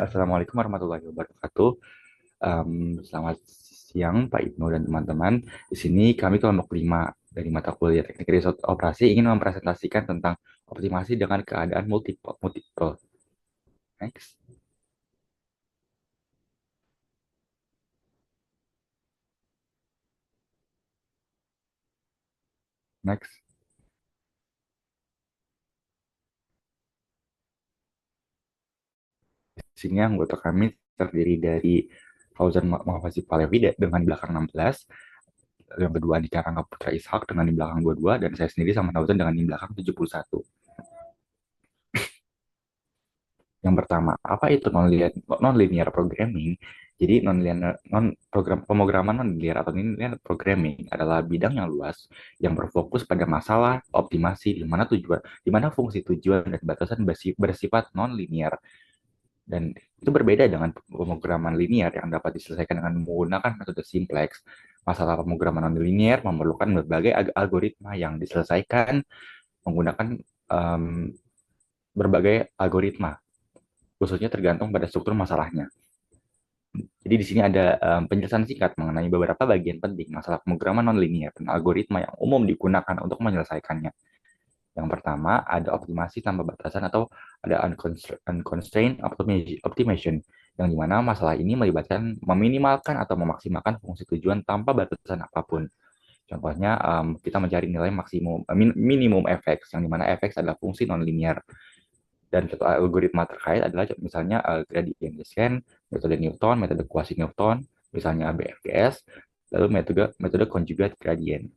Assalamualaikum warahmatullahi wabarakatuh. Selamat siang Pak Ibnu dan teman-teman. Di sini kami kelompok 5 dari mata kuliah Teknik Riset Operasi ingin mempresentasikan tentang optimasi dengan keadaan multiple. Multiple. Next, next. Di sini anggota kami terdiri dari Fauzan Mahfazzi Palevi dengan belakang 16, yang kedua Andika Rangga Putra Ishak dengan di belakang 22, dan saya sendiri sama Fauzan dengan di belakang 71. Yang pertama, apa itu non-linear programming? Jadi pemrograman non-linear atau non-linear programming adalah bidang yang luas yang berfokus pada masalah optimasi di mana fungsi tujuan dan batasan bersifat non-linear, dan itu berbeda dengan pemrograman linear yang dapat diselesaikan dengan menggunakan metode simplex. Masalah pemrograman non-linear memerlukan berbagai algoritma yang diselesaikan menggunakan em, berbagai algoritma, khususnya tergantung pada struktur masalahnya. Jadi di sini ada penjelasan singkat mengenai beberapa bagian penting masalah pemrograman nonlinear dan algoritma yang umum digunakan untuk menyelesaikannya. Yang pertama, ada optimasi tanpa batasan atau ada unconstrained optimization, yang dimana masalah ini melibatkan meminimalkan atau memaksimalkan fungsi tujuan tanpa batasan apapun. Contohnya, kita mencari nilai minimum fx, yang dimana fx adalah fungsi nonlinear. Dan satu algoritma terkait adalah misalnya gradient descent, metode Newton, metode quasi Newton, misalnya BFGS, lalu metode conjugate gradient.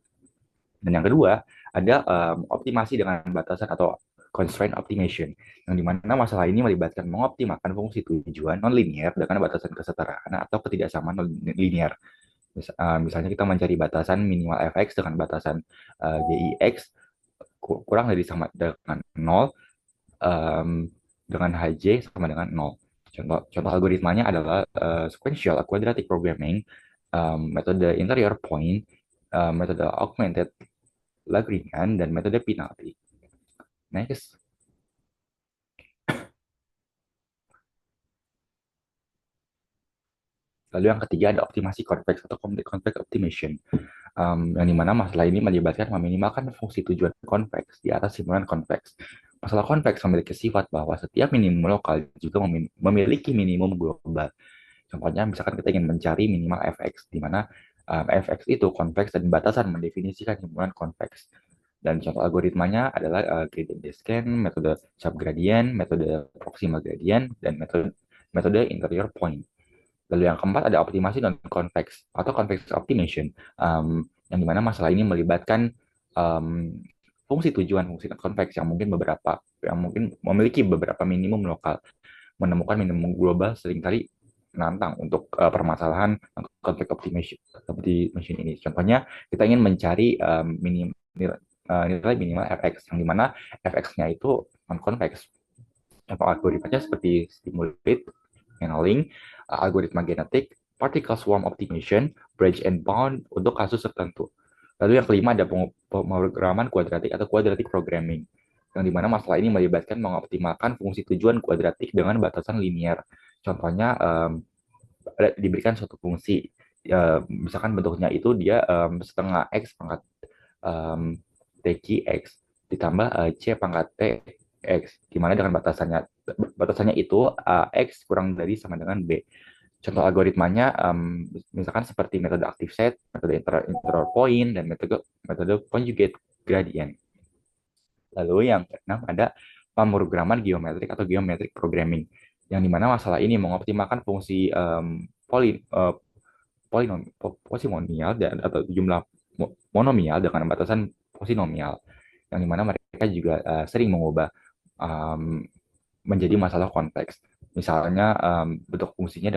Dan yang kedua, ada optimasi dengan batasan atau constraint optimization, yang dimana masalah ini melibatkan mengoptimalkan fungsi tujuan non-linear dengan batasan kesetaraan atau ketidaksamaan non-linear. Misalnya kita mencari batasan minimal fx dengan batasan gix kurang dari sama dengan 0, um, dengan Hj sama dengan 0. Contoh algoritmanya adalah sequential quadratic programming, metode interior point, metode augmented Lagrangian, dan metode penalty. Next. Lalu yang ketiga ada optimasi convex atau convex optimization, yang dimana masalah ini melibatkan meminimalkan fungsi tujuan convex di atas simulan convex. Masalah convex memiliki sifat bahwa setiap minimum lokal juga memiliki minimum global. Contohnya, misalkan kita ingin mencari minimal fx, di mana fx itu konveks dan batasan mendefinisikan himpunan konveks. Dan contoh algoritmanya adalah gradient descent, metode subgradient, metode proximal gradient, dan metode interior point. Lalu yang keempat ada optimasi non konveks atau convex optimization, yang dimana masalah ini melibatkan um, fungsi tujuan fungsi konveks yang mungkin memiliki beberapa minimum lokal. Menemukan minimum global seringkali menantang untuk permasalahan konflik optimization ini. Contohnya, kita ingin mencari nilai minimal fx, yang dimana fx-nya itu non-convex. Contoh algoritmanya seperti stimulate, annealing, algoritma genetik, particle swarm optimization, branch and bound untuk kasus tertentu. Lalu yang kelima ada pemrograman kuadratik atau quadratic programming, yang dimana masalah ini melibatkan mengoptimalkan fungsi tujuan kuadratik dengan batasan linear. Contohnya, diberikan suatu fungsi, misalkan bentuknya itu dia setengah x pangkat tq x ditambah c pangkat t x, dimana dengan batasannya itu x kurang dari sama dengan b. Contoh algoritmanya misalkan seperti metode active set, metode interior point, dan metode conjugate gradient. Lalu yang keenam ada pemrograman geometrik atau geometric programming, yang dimana masalah ini mengoptimalkan fungsi polinomial dan atau jumlah monomial dengan batasan polinomial, yang dimana mereka juga sering mengubah um, menjadi masalah kompleks. Misalnya bentuk fungsinya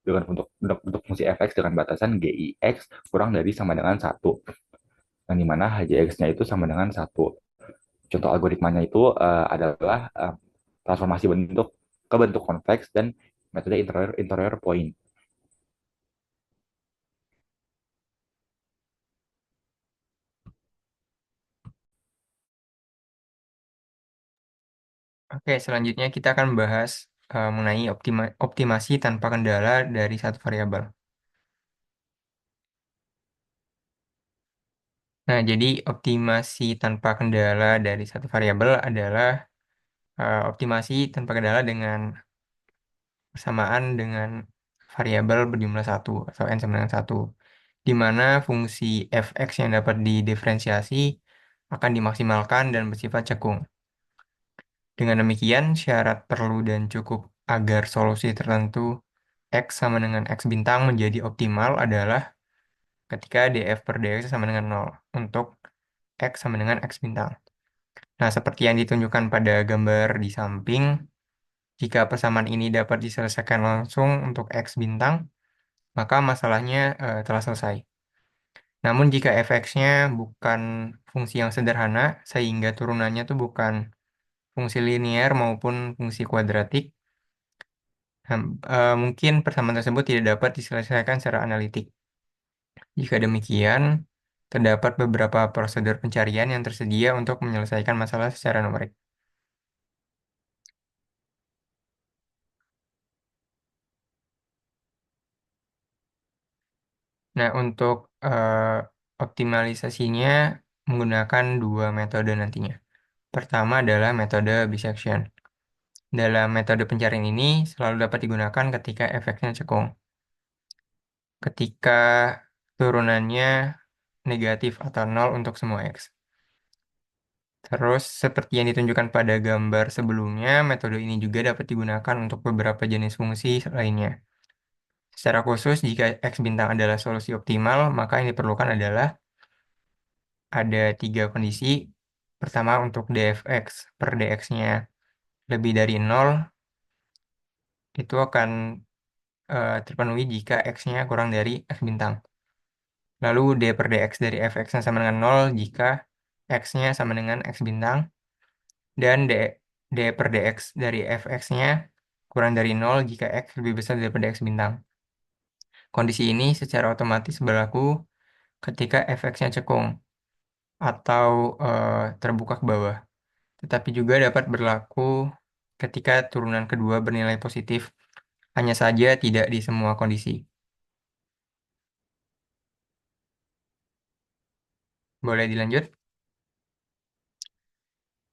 bentuk fungsi fx dengan batasan gix kurang dari sama dengan satu, yang dimana hjx-nya itu sama dengan satu. Contoh algoritmanya itu adalah transformasi bentuk ke bentuk konveks dan metode interior point. Oke, selanjutnya kita akan membahas mengenai optimasi tanpa kendala dari satu variabel. Nah, jadi optimasi tanpa kendala dari satu variabel adalah optimasi tanpa kendala dengan bersamaan dengan variabel berjumlah satu atau n sama dengan satu, di mana fungsi fx yang dapat didiferensiasi akan dimaksimalkan dan bersifat cekung. Dengan demikian, syarat perlu dan cukup agar solusi tertentu x sama dengan x bintang menjadi optimal adalah ketika df per dx sama dengan nol untuk x sama dengan x bintang. Nah, seperti yang ditunjukkan pada gambar di samping, jika persamaan ini dapat diselesaikan langsung untuk x bintang, maka masalahnya telah selesai. Namun jika fx-nya bukan fungsi yang sederhana, sehingga turunannya tuh bukan fungsi linear maupun fungsi kuadratik, mungkin persamaan tersebut tidak dapat diselesaikan secara analitik. Jika demikian, terdapat beberapa prosedur pencarian yang tersedia untuk menyelesaikan masalah secara numerik. Nah, untuk optimalisasinya menggunakan dua metode nantinya. Pertama adalah metode bisection. Dalam metode pencarian ini selalu dapat digunakan ketika efeknya cekung. Ketika turunannya negatif atau nol untuk semua X. Terus, seperti yang ditunjukkan pada gambar sebelumnya, metode ini juga dapat digunakan untuk beberapa jenis fungsi lainnya. Secara khusus, jika X bintang adalah solusi optimal, maka yang diperlukan adalah ada tiga kondisi. Pertama, untuk dfx per dx-nya lebih dari nol, itu akan terpenuhi jika x-nya kurang dari x bintang. Lalu d per dx dari fx-nya sama dengan nol jika x-nya sama dengan x bintang. Dan d per dx dari fx-nya kurang dari nol jika x lebih besar daripada x bintang. Kondisi ini secara otomatis berlaku ketika fx-nya cekung atau terbuka ke bawah. Tetapi juga dapat berlaku ketika turunan kedua bernilai positif, hanya saja tidak di semua kondisi. Boleh dilanjut?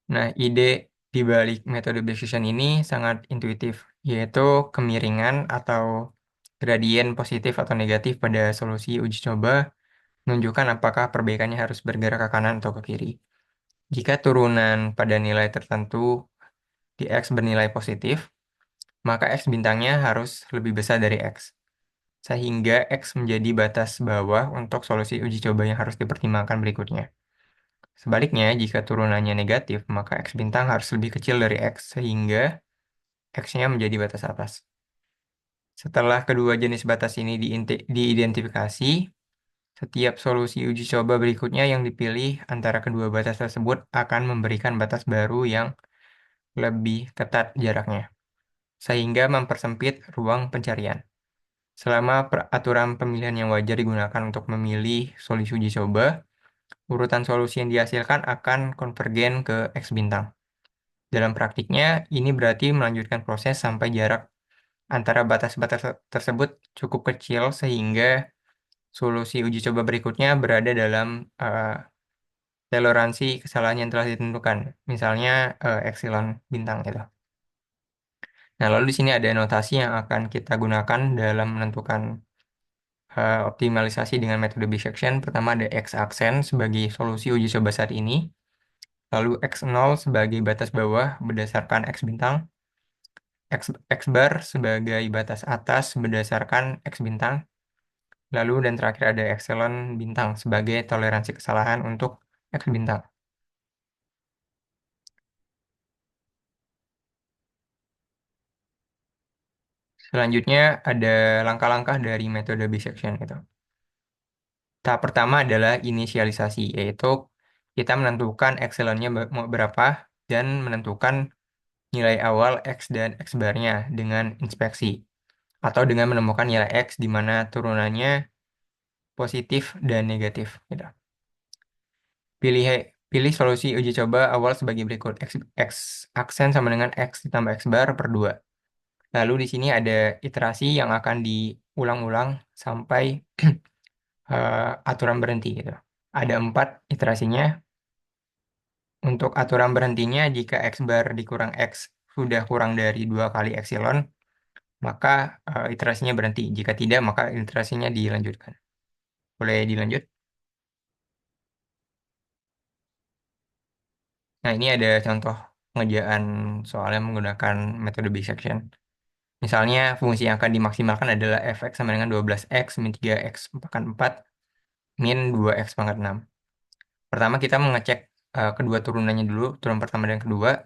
Nah, ide di balik metode Bayesian ini sangat intuitif, yaitu kemiringan atau gradien positif atau negatif pada solusi uji coba menunjukkan apakah perbaikannya harus bergerak ke kanan atau ke kiri. Jika turunan pada nilai tertentu di X bernilai positif, maka X bintangnya harus lebih besar dari X, sehingga X menjadi batas bawah untuk solusi uji coba yang harus dipertimbangkan berikutnya. Sebaliknya, jika turunannya negatif, maka X bintang harus lebih kecil dari X, sehingga X-nya menjadi batas atas. Setelah kedua jenis batas ini diidentifikasi, setiap solusi uji coba berikutnya yang dipilih antara kedua batas tersebut akan memberikan batas baru yang lebih ketat jaraknya, sehingga mempersempit ruang pencarian. Selama peraturan pemilihan yang wajar digunakan untuk memilih solusi uji coba, urutan solusi yang dihasilkan akan konvergen ke X bintang. Dalam praktiknya, ini berarti melanjutkan proses sampai jarak antara batas-batas tersebut cukup kecil sehingga solusi uji coba berikutnya berada dalam toleransi kesalahan yang telah ditentukan, misalnya epsilon bintang itu. Nah, lalu di sini ada notasi yang akan kita gunakan dalam menentukan optimalisasi dengan metode bisection. Pertama ada x-aksen sebagai solusi uji coba saat ini, lalu x0 sebagai batas bawah berdasarkan x bintang, x bar sebagai batas atas berdasarkan x bintang, lalu dan terakhir ada epsilon bintang sebagai toleransi kesalahan untuk x bintang. Selanjutnya ada langkah-langkah dari metode bisection itu. Tahap pertama adalah inisialisasi, yaitu kita menentukan epsilonnya mau berapa dan menentukan nilai awal X dan X barnya dengan inspeksi atau dengan menemukan nilai X di mana turunannya positif dan negatif. Gitu. Pilih pilih solusi uji coba awal sebagai berikut. X aksen sama dengan X ditambah X bar per 2. Lalu di sini ada iterasi yang akan diulang-ulang sampai aturan berhenti gitu. Ada 4 iterasinya. Untuk aturan berhentinya, jika X bar dikurang X sudah kurang dari 2 kali epsilon, maka iterasinya berhenti. Jika tidak, maka iterasinya dilanjutkan. Boleh dilanjut? Nah, ini ada contoh pengerjaan soalnya menggunakan metode bisection. Misalnya, fungsi yang akan dimaksimalkan adalah fx sama dengan 12x min 3x pangkat 4 min 2x pangkat 6. Pertama, kita mengecek kedua turunannya dulu, turun pertama dan kedua.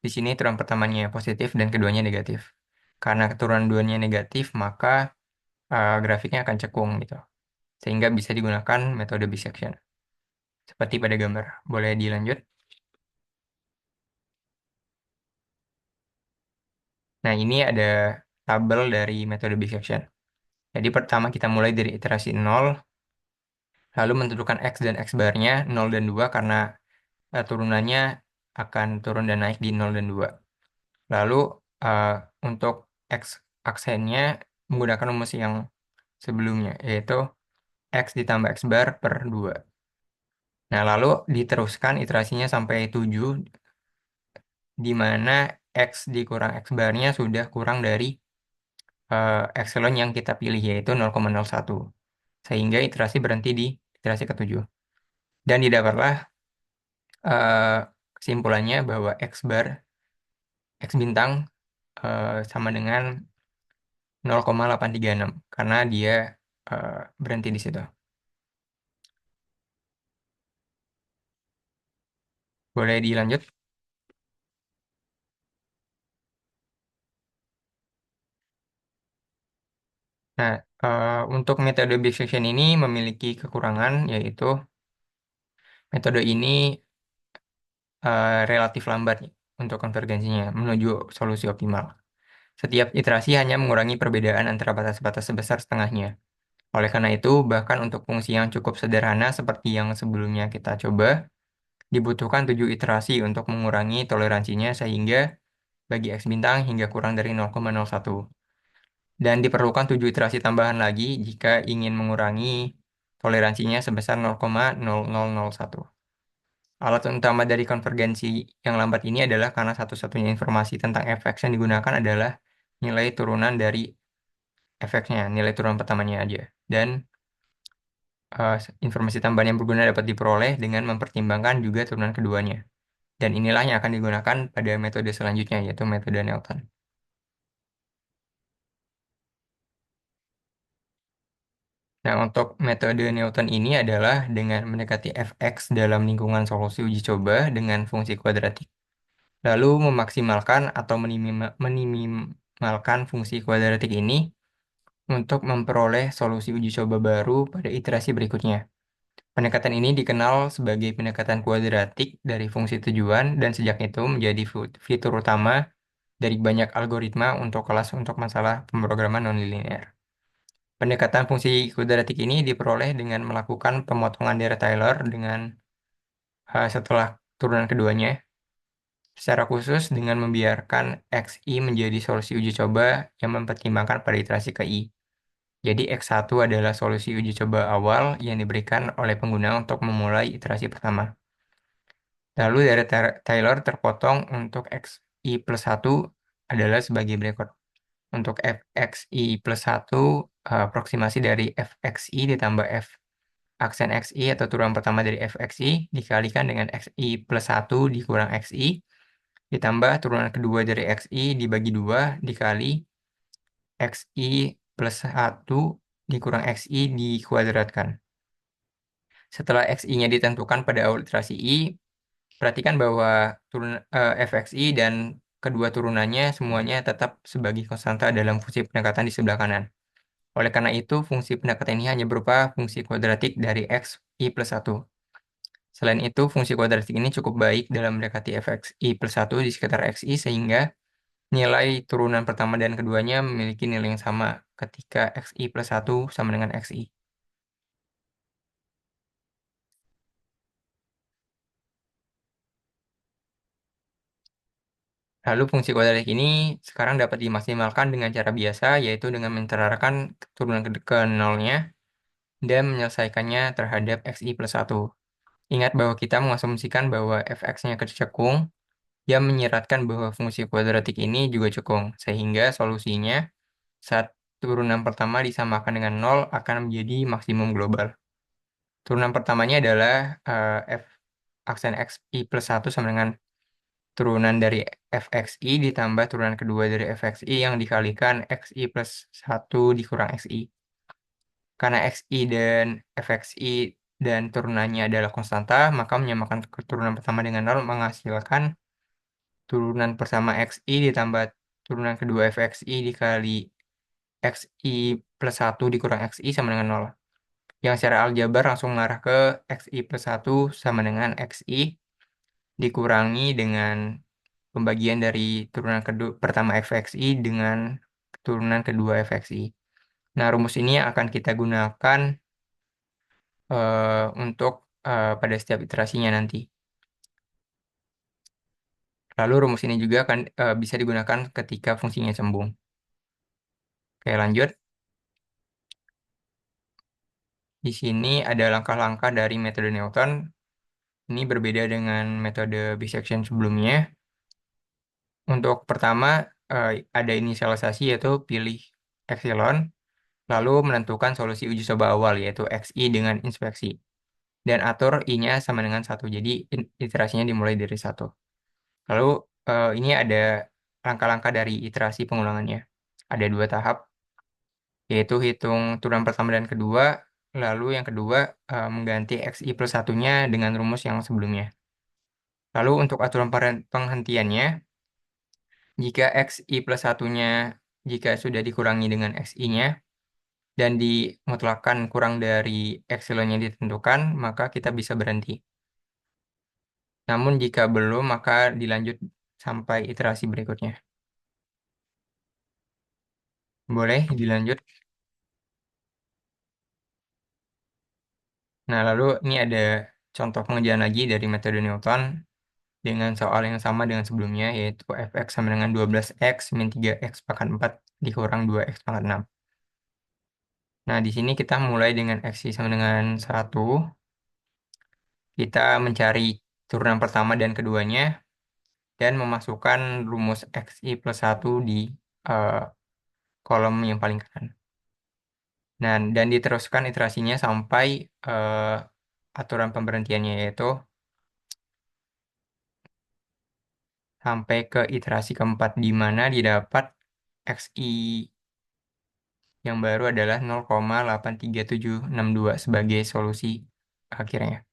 Di sini turunan pertamanya positif dan keduanya negatif. Karena turunan duanya negatif, maka grafiknya akan cekung gitu. Sehingga bisa digunakan metode bisection. Seperti pada gambar. Boleh dilanjut? Nah, ini ada tabel dari metode bisection. Jadi pertama kita mulai dari iterasi 0, lalu menentukan X dan X barnya 0 dan 2 karena turunannya akan turun dan naik di 0 dan 2. Lalu eh, untuk X aksennya menggunakan rumus yang sebelumnya, yaitu X ditambah X bar per 2. Nah, lalu diteruskan iterasinya sampai 7, di mana X dikurang X barnya sudah kurang dari epsilon yang kita pilih, yaitu 0,01. Sehingga iterasi berhenti di iterasi ketujuh. Dan didapatlah eh, kesimpulannya bahwa X bar, X bintang sama dengan 0,836 karena dia eh, berhenti di situ. Boleh dilanjut? Nah, untuk metode bisection ini memiliki kekurangan, yaitu metode ini relatif lambat untuk konvergensinya menuju solusi optimal. Setiap iterasi hanya mengurangi perbedaan antara batas-batas sebesar setengahnya. Oleh karena itu, bahkan untuk fungsi yang cukup sederhana seperti yang sebelumnya kita coba, dibutuhkan 7 iterasi untuk mengurangi toleransinya sehingga bagi X bintang hingga kurang dari 0,01. Dan diperlukan 7 iterasi tambahan lagi jika ingin mengurangi toleransinya sebesar 0,0001. Alat utama dari konvergensi yang lambat ini adalah karena satu-satunya informasi tentang fx yang digunakan adalah nilai turunan dari fx-nya, nilai turunan pertamanya aja. Dan informasi tambahan yang berguna dapat diperoleh dengan mempertimbangkan juga turunan keduanya. Dan inilah yang akan digunakan pada metode selanjutnya, yaitu metode Newton. Nah, untuk metode Newton ini adalah dengan mendekati fx dalam lingkungan solusi uji coba dengan fungsi kuadratik. Lalu memaksimalkan atau menimimalkan fungsi kuadratik ini untuk memperoleh solusi uji coba baru pada iterasi berikutnya. Pendekatan ini dikenal sebagai pendekatan kuadratik dari fungsi tujuan dan sejak itu menjadi fitur utama dari banyak algoritma untuk kelas untuk masalah pemrograman nonlinear. Pendekatan fungsi kuadratik ini diperoleh dengan melakukan pemotongan dari Taylor dengan setelah turunan keduanya, secara khusus dengan membiarkan XI menjadi solusi uji coba yang mempertimbangkan pada iterasi ke I. Jadi X1 adalah solusi uji coba awal yang diberikan oleh pengguna untuk memulai iterasi pertama. Lalu dari Taylor terpotong untuk XI plus 1 adalah sebagai berikut. Untuk fxi plus 1, aproksimasi dari fxi ditambah f aksen xi atau turunan pertama dari fxi dikalikan dengan xi plus 1 dikurang xi ditambah turunan kedua dari xi dibagi 2 dikali xi plus 1 dikurang xi dikuadratkan. Setelah xi-nya ditentukan pada awal iterasi i, perhatikan bahwa fxi dan kedua turunannya semuanya tetap sebagai konstanta dalam fungsi pendekatan di sebelah kanan. Oleh karena itu, fungsi pendekatan ini hanya berupa fungsi kuadratik dari x i plus 1. Selain itu, fungsi kuadratik ini cukup baik dalam mendekati fx i plus 1 di sekitar xi sehingga nilai turunan pertama dan keduanya memiliki nilai yang sama ketika xi plus 1 sama dengan xi. Lalu fungsi kuadratik ini sekarang dapat dimaksimalkan dengan cara biasa, yaitu dengan menterarakan turunan ke nolnya dan menyelesaikannya terhadap xi plus 1. Ingat bahwa kita mengasumsikan bahwa fx-nya cekung, yang menyiratkan bahwa fungsi kuadratik ini juga cekung, sehingga solusinya saat turunan pertama disamakan dengan 0 akan menjadi maksimum global. Turunan pertamanya adalah f aksen xi plus 1 sama dengan turunan dari fxi ditambah turunan kedua dari fxi yang dikalikan xi plus 1 dikurang xi. Karena xi dan fxi dan turunannya adalah konstanta, maka menyamakan turunan pertama dengan 0 menghasilkan turunan pertama xi ditambah turunan kedua fxi dikali xi plus 1 dikurang xi sama dengan 0. Yang secara aljabar langsung mengarah ke xi plus 1 sama dengan xi dikurangi dengan pembagian dari turunan kedua pertama fxi dengan turunan kedua fxi. Nah, rumus ini akan kita gunakan untuk pada setiap iterasinya nanti. Lalu rumus ini juga akan bisa digunakan ketika fungsinya cembung. Oke, lanjut. Di sini ada langkah-langkah dari metode Newton. Ini berbeda dengan metode bisection sebelumnya. Untuk pertama, ada inisialisasi yaitu pilih epsilon, lalu menentukan solusi uji coba awal yaitu xi dengan inspeksi. Dan atur i-nya sama dengan 1. Jadi iterasinya dimulai dari 1. Lalu ini ada langkah-langkah dari iterasi pengulangannya. Ada 2 tahap, yaitu hitung turunan pertama dan kedua, lalu yang kedua mengganti xi plus satunya dengan rumus yang sebelumnya. Lalu untuk aturan penghentiannya, jika xi plus satunya jika sudah dikurangi dengan xi-nya dan dimutlakkan kurang dari epsilon yang ditentukan, maka kita bisa berhenti. Namun jika belum, maka dilanjut sampai iterasi berikutnya. Boleh dilanjut. Nah, lalu ini ada contoh pengerjaan lagi dari metode Newton dengan soal yang sama dengan sebelumnya, yaitu fx sama dengan 12x min 3x pangkat 4 dikurang 2x pangkat 6. Nah, di sini kita mulai dengan x sama dengan 1. Kita mencari turunan pertama dan keduanya, dan memasukkan rumus xi plus 1 di eh, kolom yang paling kanan. Nah, dan diteruskan iterasinya sampai aturan pemberhentiannya, yaitu sampai ke iterasi keempat, di mana didapat xi yang baru adalah 0,83762 sebagai solusi akhirnya.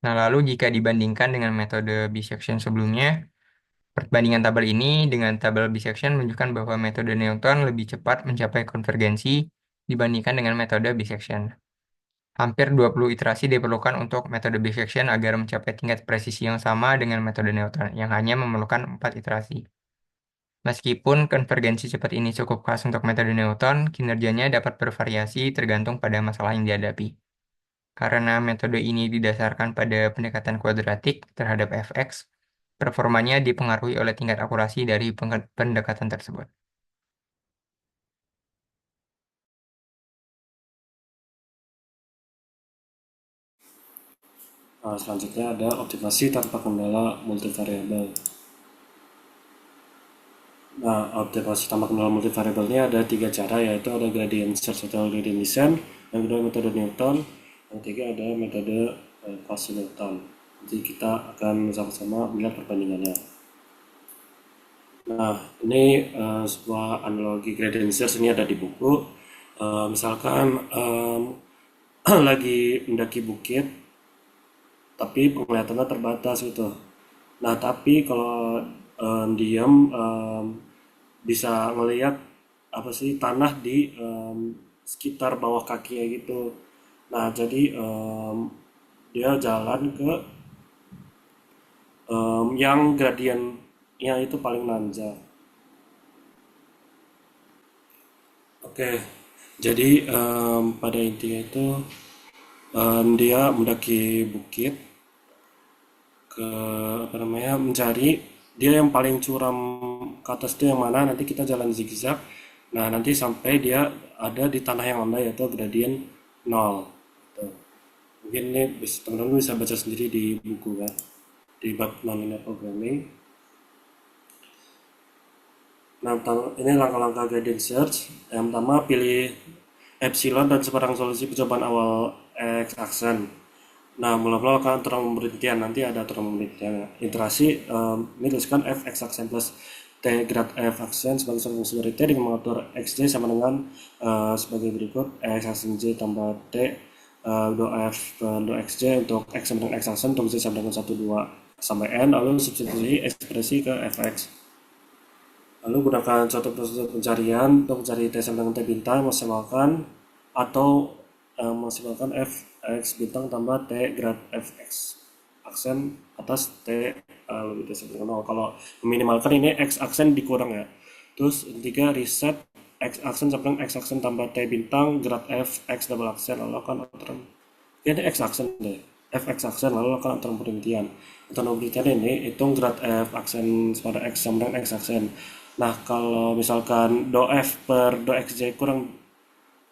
Nah, lalu jika dibandingkan dengan metode bisection sebelumnya, perbandingan tabel ini dengan tabel bisection menunjukkan bahwa metode Newton lebih cepat mencapai konvergensi dibandingkan dengan metode bisection. Hampir 20 iterasi diperlukan untuk metode bisection agar mencapai tingkat presisi yang sama dengan metode Newton, yang hanya memerlukan 4 iterasi. Meskipun konvergensi cepat ini cukup khas untuk metode Newton, kinerjanya dapat bervariasi tergantung pada masalah yang dihadapi. Karena metode ini didasarkan pada pendekatan kuadratik terhadap fx, performanya dipengaruhi oleh tingkat akurasi dari pendekatan tersebut. Selanjutnya ada optimasi tanpa kendala multivariabel. Nah, optimasi tanpa kendala multivariabel ini ada 3 cara, yaitu ada gradient search atau gradient descent, yang kedua metode Newton, yang ketiga ada metode Cauchy Newton. Jadi kita akan sama-sama melihat perbandingannya. Nah, ini sebuah analogi gradient search ini ada di buku. Misalkan lagi mendaki bukit, tapi penglihatannya terbatas gitu. Nah, tapi kalau diam bisa ngelihat apa sih tanah di sekitar bawah kakinya gitu. Nah, jadi dia jalan ke yang gradiennya itu paling nanjak. Oke, jadi pada intinya itu Dia mendaki bukit ke apa namanya, mencari dia yang paling curam ke atas itu yang mana, nanti kita jalan zigzag. Nah, nanti sampai dia ada di tanah yang lama yaitu gradien 0. Tuh. Mungkin ini teman-teman bisa baca sendiri di buku ya, di bab nonlinear programming. Nah, ini langkah-langkah gradient search. Yang pertama, pilih epsilon dan sebarang solusi percobaan awal x aksen. Nah, mula-mula akan aturan pemberhentian, nanti ada aturan pemberhentian. Iterasi, ini tuliskan f x aksen plus t grad f aksen sebagai suatu fungsi dari t dengan mengatur xj sama dengan sebagai berikut: x aksen j tambah t do f do xj untuk x sama dengan x aksen untuk j sama dengan 1 2 sampai n, lalu substitusi ekspresi ke fx. Lalu gunakan suatu prosedur pencarian untuk mencari T sama dengan T bintang, maksimalkan atau maksimalkan f x bintang tambah T grad fx aksen atas T lebih dari sama dengan 0. Kalau meminimalkan ini x aksen dikurang ya. Terus ketiga, reset x aksen sama dengan x aksen tambah T bintang grad f x double aksen, lalu akan aturan ini x aksen deh, fx aksen, lalu akan aturan pemberhentian. Aturan pemberhentian ini hitung grad f aksen pada x sama dengan x aksen. Nah, kalau misalkan do f per do xj kurang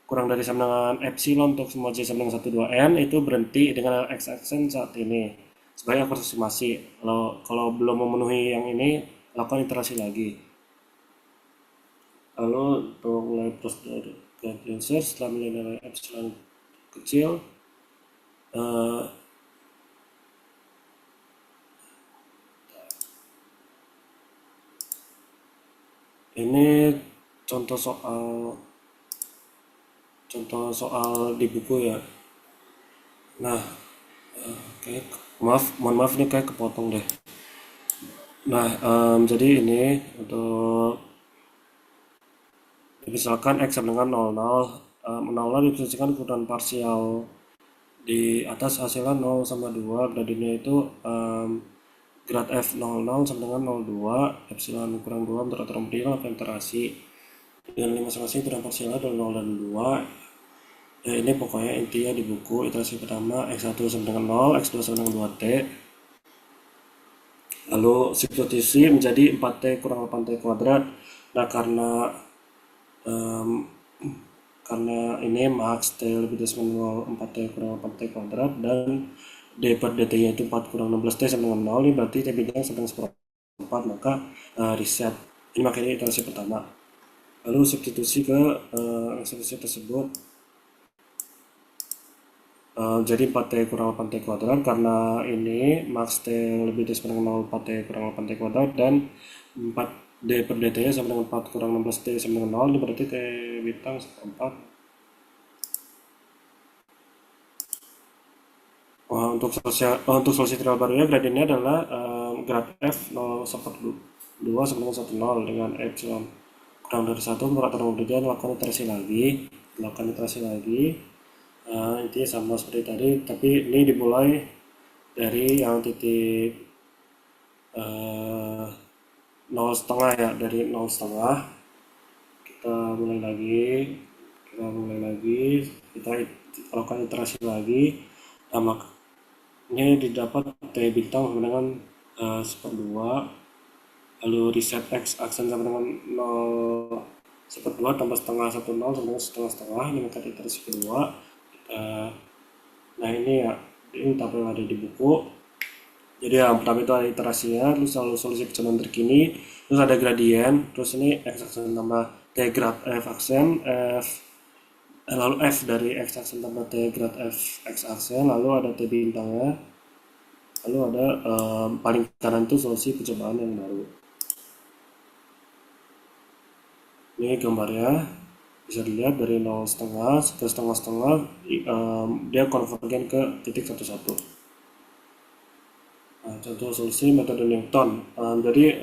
kurang dari sama dengan epsilon untuk semua j sama dengan 1 2 n, itu berhenti dengan x aksen saat ini sebagai aproximasi. Kalau belum memenuhi yang ini, lakukan iterasi lagi. Lalu untuk mulai prosedur gradient search, setelah menilai epsilon kecil, eh, ini contoh soal di buku ya. Nah, kayak mohon maaf ini kayak kepotong deh. Nah, jadi ini untuk misalkan x sama dengan 00, 00 diposisikan ukuran parsial di atas hasilnya 0 sama 2, gradiennya itu grad f 00 sama dengan 02, epsilon kurang 2 untuk aturan pemberian atau iterasi. Dan masing-masing ukuran parsialnya adalah 0 dan 2. Ya, ini pokoknya intinya di buku. Iterasi pertama x1 sama dengan 0, x2 sama dengan 2t. Lalu substitusi menjadi 4t kurang 8t kuadrat. Nah, karena ini max t lebih dari sama dengan 4t kurang 8t kuadrat dan d per dt nya itu 4 kurang 16t sama dengan 0, ini berarti t bintang sama dengan 1/4, maka reset. Ini makanya iterasi pertama. Lalu substitusi ke ekspresi tersebut. Jadi 4t kurang 8t kuadrat, karena ini max t lebih dari sama dengan 0, 4t kurang 8t kuadrat, dan 4 d per dt nya sama dengan 4 kurang 16t sama dengan 0, ini berarti t bintang 1/4. Untuk solusi trial barunya, gradiennya adalah grad f 0 sampai 2 sama dengan 1 0 dengan epsilon kurang dari 1, untuk aturan pemberian lakukan iterasi lagi. Intinya sama seperti tadi, tapi ini dimulai dari yang titik 0,5 ya, dari 0,5 kita mulai lagi, kita lakukan iterasi lagi. Ini didapat T bintang sama dengan 1/2, lalu reset x aksen sama dengan 0 1/2 tambah setengah 1 0 sama dengan setengah, ini metode iterasi kedua. Nah, ini ya, ini tabel yang ada di buku. Jadi yang pertama itu ada iterasinya, terus lalu solusi percobaan terkini, terus ada gradien, terus ini x aksen tambah t grad f aksen, lalu f dari x aksen tambah t grad f x aksen, lalu ada t bintangnya, lalu ada paling kanan itu solusi percobaan yang baru. Ini gambarnya bisa dilihat dari 0,5 ke setengah, dia konvergen ke titik 1,1. Nah, contoh solusi metode Newton. Jadi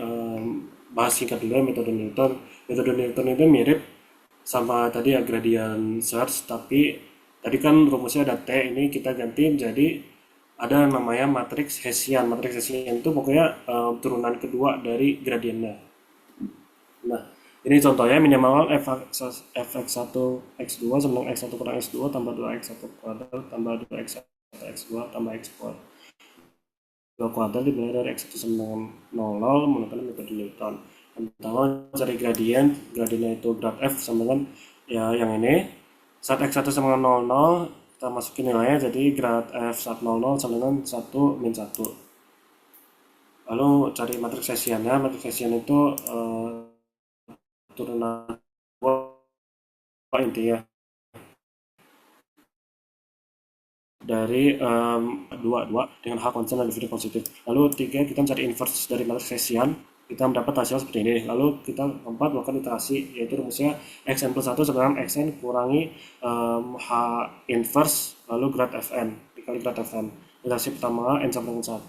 bahas singkat dulu ya metode Newton. Metode Newton itu mirip sama tadi ya gradient search, tapi tadi kan rumusnya ada T, ini kita ganti jadi ada namanya matriks Hessian. Matriks Hessian itu pokoknya turunan kedua dari gradiennya. Nah, Ini contohnya minimal fx1 x2 sama dengan x1 kurang x2 tambah 2x1 kuadrat tambah 2x1 x2 tambah x kuadrat 2 kuadrat dimulai dari x1 sama dengan 00 menggunakan metode Newton. Yang pertama cari gradiennya itu grad f sama dengan ya yang ini. Saat x1 sama dengan 00 kita masukin nilainya, jadi grad f saat 00 sama dengan 1 min 1. Lalu cari matriks Hessiannya. Matriks Hessian itu turunan intinya dari 2 dengan H konstan dan dividend positif. Lalu 3 kita cari inverse dari matriks Hessian, kita mendapat hasil seperti ini. Lalu kita 4 melakukan iterasi, yaitu rumusnya xn plus 1 sama dengan xn kurangi H inverse lalu grad fn dikali grad fn. Iterasi pertama n sama dengan 1,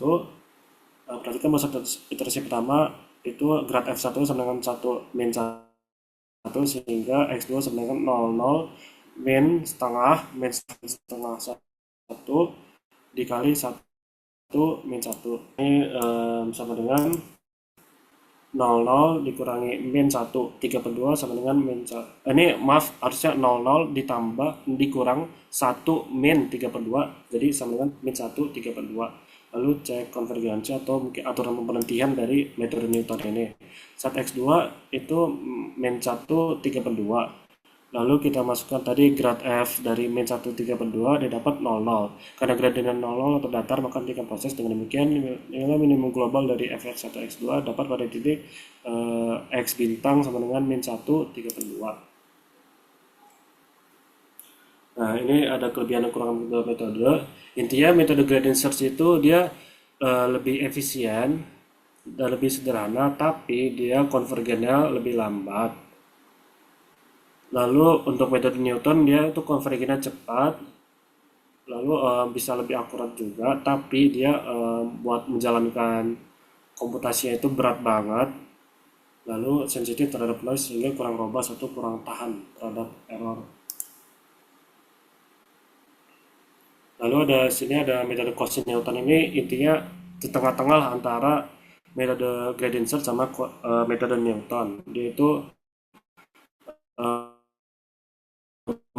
berarti kan masuk iterasi pertama itu grad f1 sama dengan 1 min 1 sehingga x2 sama dengan 00 min setengah 1 dikali 1 min 1. Ini sama dengan 00 dikurangi min 1 3/2 sama dengan min 1. Ini maaf, harusnya 00 ditambah dikurang 1 min 3/2, jadi sama dengan min 1 3/2. Lalu cek konvergensi atau mungkin aturan pemberhentian dari metode Newton ini. Saat x2 itu min 1 3/2. Lalu kita masukkan tadi grad f dari min 1 3/2 dia dapat 00. Karena gradiennya 00 atau datar, maka kita proses dengan demikian nilai minimum global dari fx1 x2 dapat pada titik x bintang sama dengan min 1 3/2. Nah, ini ada kelebihan dan kekurangan metode. Intinya metode gradient search itu dia lebih efisien dan lebih sederhana, tapi dia konvergennya lebih lambat. Lalu untuk metode Newton dia itu konvergennya cepat, lalu bisa lebih akurat juga, tapi dia buat menjalankan komputasinya itu berat banget, lalu sensitif terhadap noise sehingga kurang robust atau kurang tahan terhadap error. Lalu sini ada metode Cauchy-Newton. Ini intinya di tengah-tengah antara metode gradient search sama metode Newton. Dia itu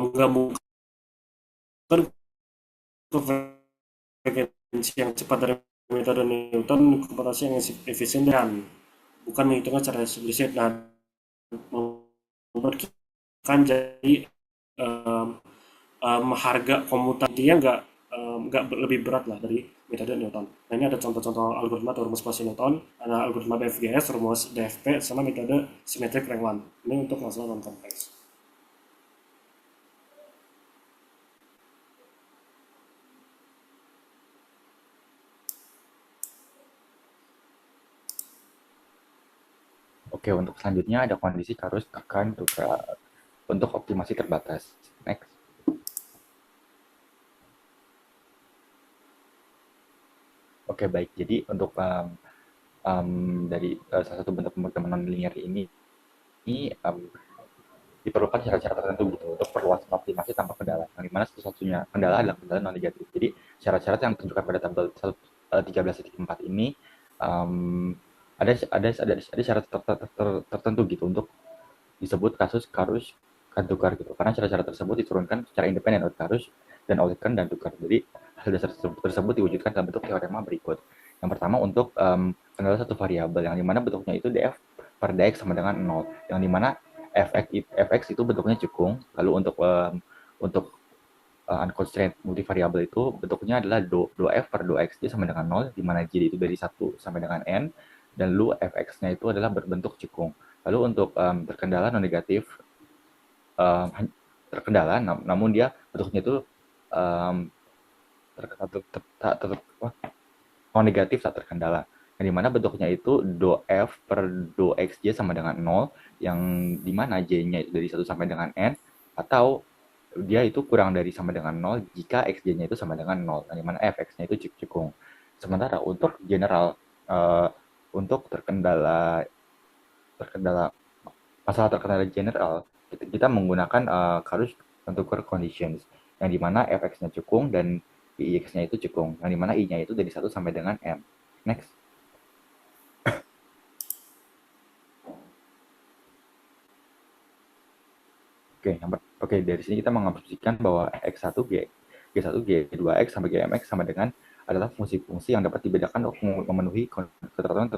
menggabungkan konvergensi yang cepat dari metode Newton, komputasi yang efisien dan bukan menghitungnya secara eksplisit. Nah, membuatkan jadi harga komutasi dia nggak lebih berat lah dari metode Newton. Nah, ini ada contoh-contoh algoritma atau rumus Cauchy-Newton, ada algoritma BFGS, rumus DFP, sama metode symmetric rank 1. Ini untuk masalah non kompleks. Oke, untuk selanjutnya ada kondisi Karus akan untuk optimasi terbatas. Next. Oke, baik. Jadi untuk dari salah satu bentuk pemrograman nonlinear ini diperlukan syarat-syarat tertentu gitu untuk perluasan optimasi tanpa kendala. Yang dimana satu-satunya kendala adalah kendala non negatif. Jadi syarat-syarat yang ditunjukkan pada tabel 13.4 ini ada syarat tertentu gitu untuk disebut kasus Karus Kan-Tukar gitu. Karena syarat-syarat tersebut diturunkan secara independen oleh Karus dan oleh Kan dan Tukar. Jadi hasil dasar tersebut diwujudkan dalam bentuk teorema berikut. Yang pertama untuk kendala satu variabel yang dimana bentuknya itu df per dx sama dengan 0, yang dimana fx itu bentuknya cekung. Lalu untuk unconstrained multivariable itu bentuknya adalah do f per do x sama dengan 0, di mana j itu dari 1 sampai dengan n, dan lu fx-nya itu adalah berbentuk cekung. Lalu untuk terkendala non negatif terkendala, namun dia bentuknya itu non negatif saat terkendala. Yang dimana bentuknya itu do f per do xj sama dengan 0, yang dimana j-nya itu dari 1 sampai dengan n, atau dia itu kurang dari sama dengan 0 jika xj-nya itu sama dengan 0, yang dimana fx-nya itu cekung. Sementara untuk general, untuk terkendala masalah terkendala general, kita menggunakan Karus Kan-Tukar conditions, yang dimana fx-nya cekung dan ix-nya itu cekung, yang dimana i-nya itu dari 1 sampai dengan m. Next. Oke, dari sini kita mengasumsikan bahwa X1G, G1G, G2X sampai GMX sama dengan adalah fungsi-fungsi yang dapat dibedakan untuk memenuhi ketentuan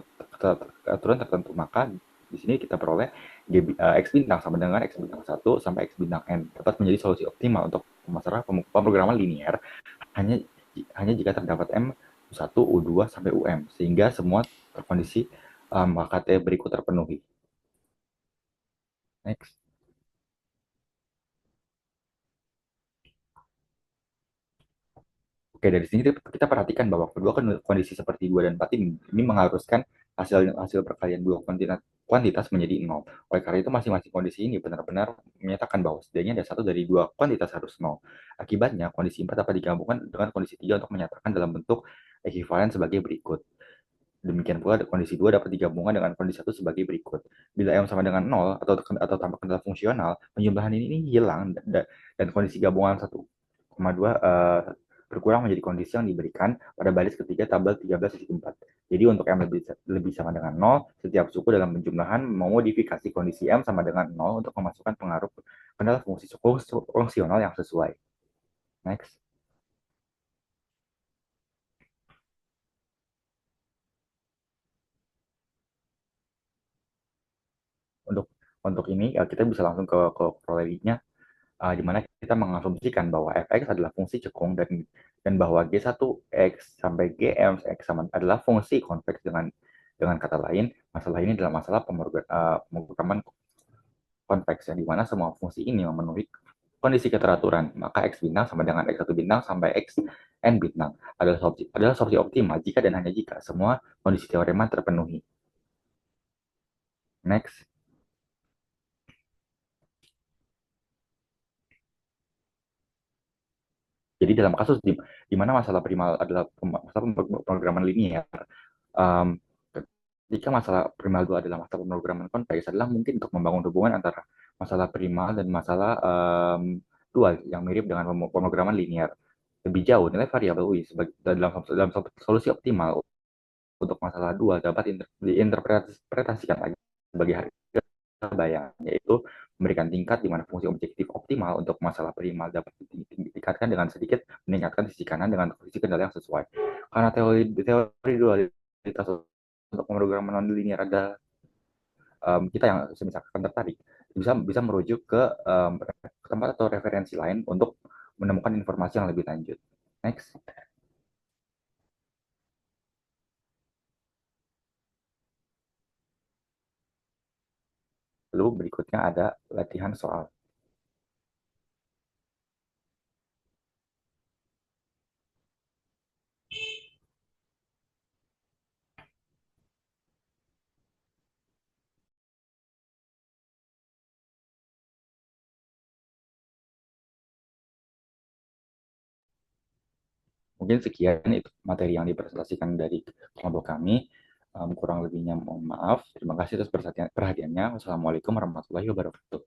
tertentu. Maka di sini kita peroleh X bintang sama dengan X bintang 1 sampai X bintang N dapat menjadi solusi optimal untuk masalah pemrograman linear hanya hanya jika terdapat M1, U2 sampai UM sehingga semua kondisi HKT berikut terpenuhi. Next. Oke, dari sini kita perhatikan bahwa kedua kondisi seperti 2 dan 4 ini mengharuskan hasil hasil perkalian dua kuantitas menjadi nol. Oleh karena itu masing-masing kondisi ini benar-benar menyatakan bahwa setidaknya ada satu dari dua kuantitas harus nol. Akibatnya kondisi 4 dapat digabungkan dengan kondisi 3 untuk menyatakan dalam bentuk ekuivalen sebagai berikut. Demikian pula kondisi 2 dapat digabungkan dengan kondisi 1 sebagai berikut. Bila M sama dengan 0 atau tanpa kendala fungsional, penjumlahan ini hilang dan kondisi gabungan 1,2 berkurang menjadi kondisi yang diberikan pada baris ketiga tabel 13 sisi 4. Jadi untuk M lebih sama dengan 0, setiap suku dalam penjumlahan memodifikasi kondisi M sama dengan 0 untuk memasukkan pengaruh kendala fungsi fungsional yang sesuai. Next. Untuk untuk ini kita bisa langsung ke probability-nya di mana kita mengasumsikan bahwa fx adalah fungsi cekung dan bahwa g1x sampai gmx sama adalah fungsi konveks dengan kata lain, masalah ini adalah masalah pemrograman konveks yang di mana semua fungsi ini memenuhi kondisi keteraturan. Maka x bintang sama dengan x1 bintang sampai x n bintang adalah solusi optimal jika dan hanya jika semua kondisi teorema terpenuhi. Next. Jadi dalam kasus di mana masalah primal adalah masalah pemrograman linear, um, ketika masalah primal 2 adalah masalah pemrograman konveks adalah mungkin untuk membangun hubungan antara masalah primal dan masalah dual yang mirip dengan pemrograman linear. Lebih jauh, nilai variabel UI dalam solusi optimal untuk masalah dual dapat diinterpretasikan lagi sebagai harga bayang, yaitu memberikan tingkat di mana fungsi objektif optimal untuk masalah primal dapat ditingkatkan dengan sedikit meningkatkan sisi kanan dengan posisi kendali yang sesuai. Karena teori dualitas untuk pemrograman non-linear ada kita yang misalkan tertarik bisa merujuk ke tempat atau referensi lain untuk menemukan informasi yang lebih lanjut. Next. Lalu berikutnya ada latihan soal. Mungkin sekian itu materi yang dipresentasikan dari kelompok kami. Kurang lebihnya mohon maaf. Terima kasih atas perhatiannya. Wassalamualaikum warahmatullahi wabarakatuh.